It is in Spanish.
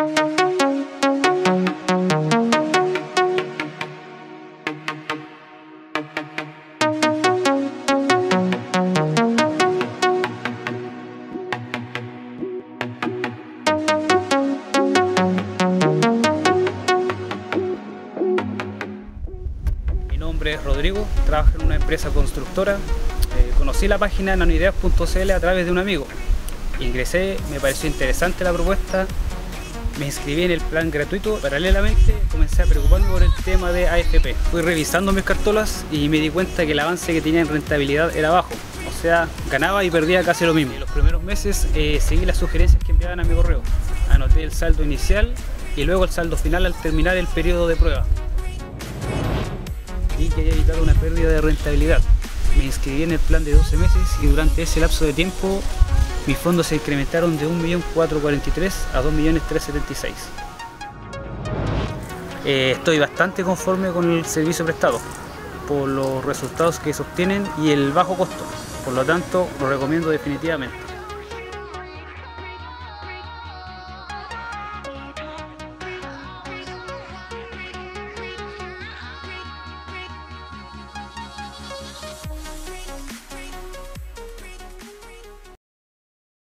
Mi nombre es Rodrigo, trabajo en una empresa constructora. Conocí la página nanoideas.cl a través de un amigo. Ingresé, me pareció interesante la propuesta, me inscribí en el plan gratuito. Paralelamente comencé a preocuparme por el tema de AFP. Fui revisando mis cartolas y me di cuenta que el avance que tenía en rentabilidad era bajo. O sea, ganaba y perdía casi lo mismo. En los primeros meses seguí las sugerencias que enviaban a mi correo. Anoté el saldo inicial y luego el saldo final al terminar el periodo de prueba. Vi que había evitado una pérdida de rentabilidad. Me inscribí en el plan de 12 meses y durante ese lapso de tiempo mis fondos se incrementaron de 1.443.000 a 2.376.000. Estoy bastante conforme con el servicio prestado por los resultados que se obtienen y el bajo costo. Por lo tanto, lo recomiendo definitivamente.